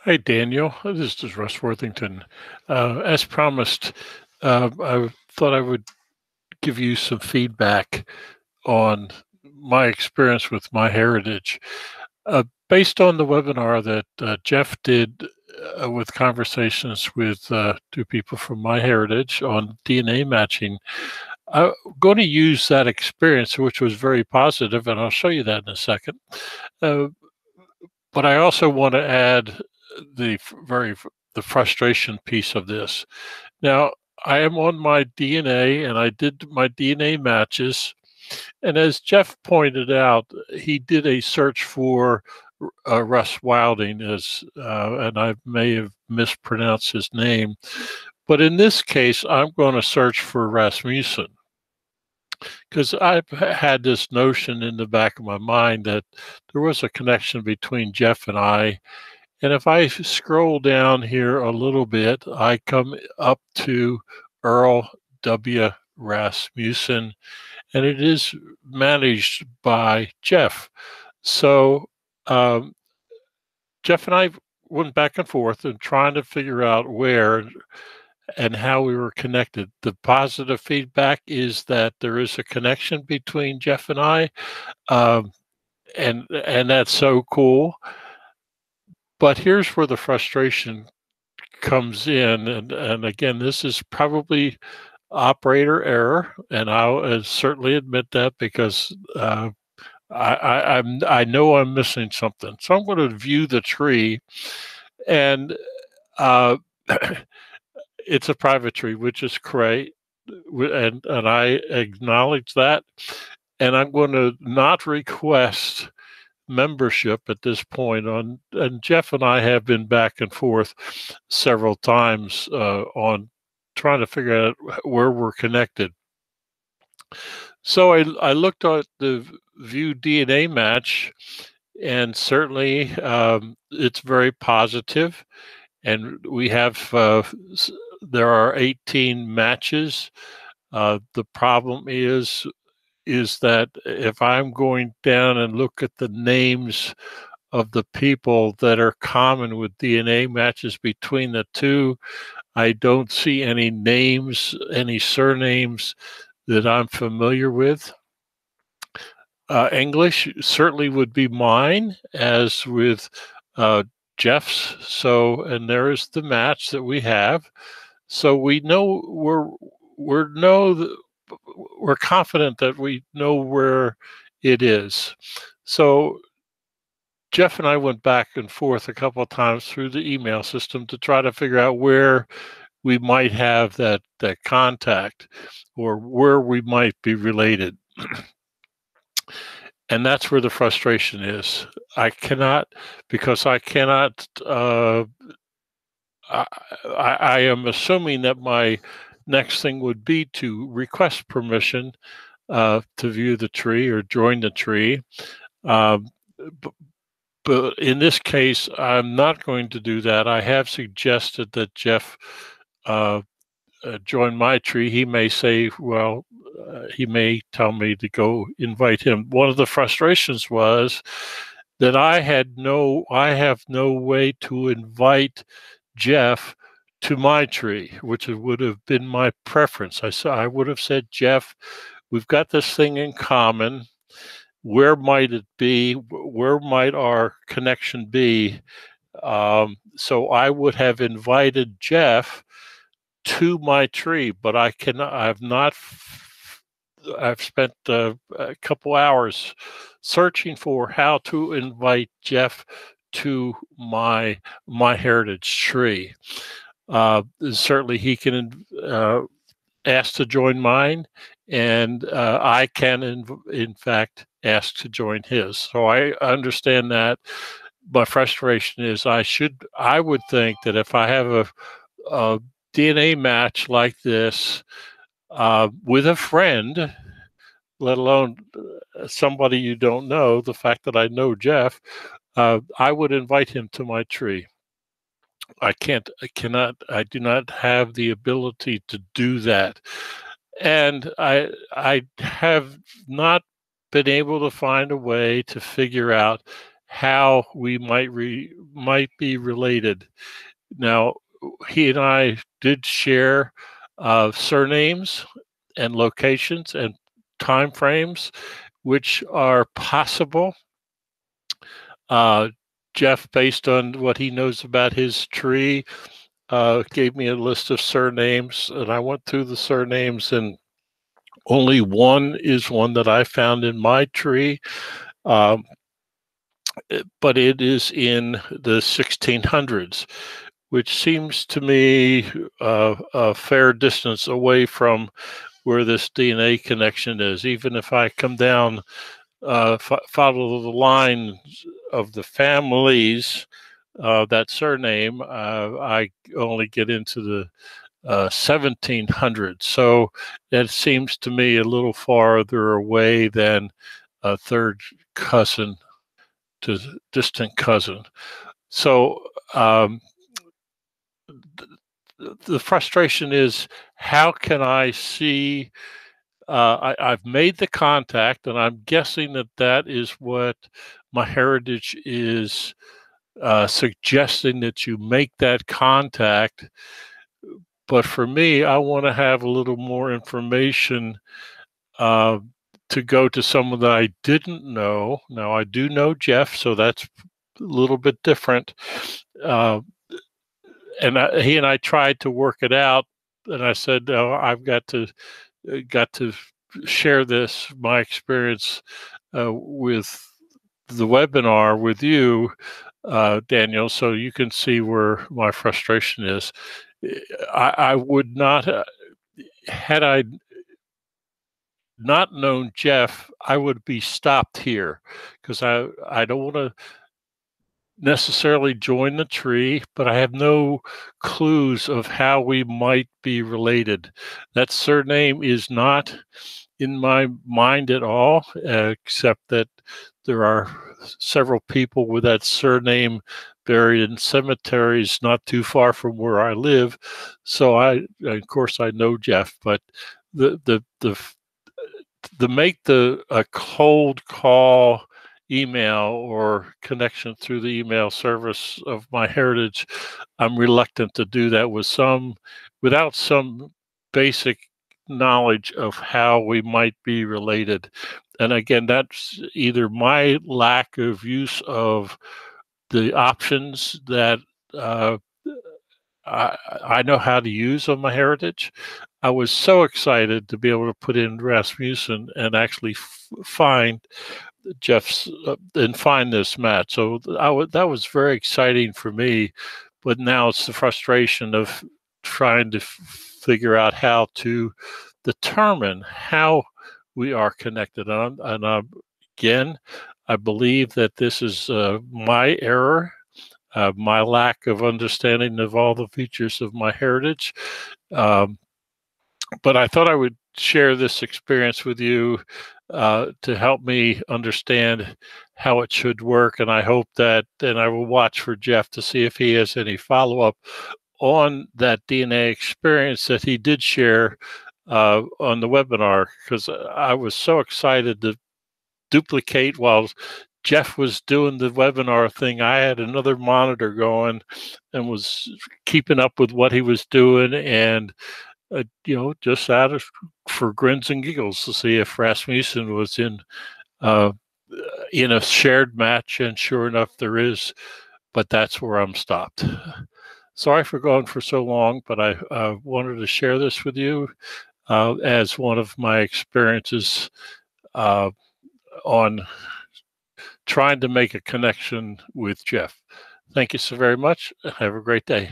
Hi, Daniel. This is Russ Worthington. As promised, I thought I would give you some feedback on my experience with MyHeritage. Based on the webinar that Geoff did with conversations with two people from MyHeritage on DNA matching, I'm going to use that experience, which was very positive, and I'll show you that in a second. Uh, but I also want to add the the frustration piece of this. Now, I am on my DNA and I did my DNA matches. And as Geoff pointed out, he did a search for Russ Wilding, and I may have mispronounced his name. But in this case, I'm going to search for Rasmussen because I've had this notion in the back of my mind that there was a connection between Geoff and I. And if I scroll down here a little bit, I come up to Earl W. Rasmussen, and it is managed by Geoff. So Geoff and I went back and forth and trying to figure out where and how we were connected. The positive feedback is that there is a connection between Geoff and I, um, and that's so cool. But here's where the frustration comes in, and again, this is probably operator error, and I'll certainly admit that because I know I'm missing something. So I'm going to view the tree, and uh, it's a private tree, which is great, and I acknowledge that, and I'm going to not request membership at this point on, and Geoff and I have been back and forth several times on trying to figure out where we're connected. So I looked at the view DNA match, and certainly it's very positive, and we have there are 18 matches. The problem is that if I'm going down and look at the names of the people that are common with DNA matches between the two, I don't see any names, any surnames that I'm familiar with. English certainly would be mine, as with Geoff's. So, and there is the match that we have. So we know we're confident that we know where it is. So Geoff and I went back and forth a couple of times through the email system to try to figure out where we might have that contact or where we might be related. And that's where the frustration is. I cannot, because I cannot, I am assuming that my next thing would be to request permission to view the tree or join the tree. Um, but in this case, I'm not going to do that. I have suggested that Geoff join my tree. He may say, well, he may tell me to go invite him. One of the frustrations was that I have no way to invite Geoff to my tree, which would have been my preference. I would have said, Geoff, we've got this thing in common. Where might it be? Where might our connection be? So I would have invited Geoff to my tree, but I cannot. I've not. I've spent a couple hours searching for how to invite Geoff to my heritage tree. Certainly, he can ask to join mine, and I can, in fact, ask to join his. So I understand that. My frustration is I would think that if I have a DNA match like this with a friend, let alone somebody you don't know, the fact that I know Geoff, I would invite him to my tree. I do not have the ability to do that. And I have not been able to find a way to figure out how we might be related. Now, he and I did share surnames and locations and time frames, which are possible. Geoff, based on what he knows about his tree, gave me a list of surnames, and I went through the surnames, and only one is one that I found in my tree. But it is in the 1600s, which seems to me a fair distance away from where this DNA connection is. Even if I come down, follow the line of the families, that surname, I only get into the 1700s. So that seems to me a little farther away than a third cousin to distant cousin. So the frustration is, how can I see? I've made the contact, and I'm guessing that that is what MyHeritage is suggesting, that you make that contact. But for me, I want to have a little more information to go to someone that I didn't know. Now, I do know Geoff, so that's a little bit different. And he and I tried to work it out, and I said, "No, I've got to share this, my experience with the webinar with you, Daniel, so you can see where my frustration is." I would not, had I not known Geoff, I would be stopped here, because I don't want to necessarily join the tree, but I have no clues of how we might be related. That surname is not in my mind at all, except that there are several people with that surname buried in cemeteries not too far from where I live. So of course, I know Geoff, but the make a cold call email or connection through the email service of MyHeritage, I'm reluctant to do that without some basic knowledge of how we might be related. And again, that's either my lack of use of the options that I know how to use on MyHeritage. I was so excited to be able to put in Rasmussen and actually find Geoff's and find this match. So that was very exciting for me. But now it's the frustration of trying to figure out how to determine how we are connected. Again, I believe that this is my error. My lack of understanding of all the features of MyHeritage. But I thought I would share this experience with you to help me understand how it should work. And I hope that, and I will watch for Geoff to see if he has any follow-up on that DNA experience that he did share on the webinar, because I was so excited to duplicate while Geoff was doing the webinar thing. I had another monitor going and was keeping up with what he was doing, and just out of for grins and giggles to see if Rasmussen was in a shared match, and sure enough, there is. But that's where I'm stopped. Sorry for going for so long, but I wanted to share this with you as one of my experiences on trying to make a connection with Geoff. Thank you so very much. Have a great day.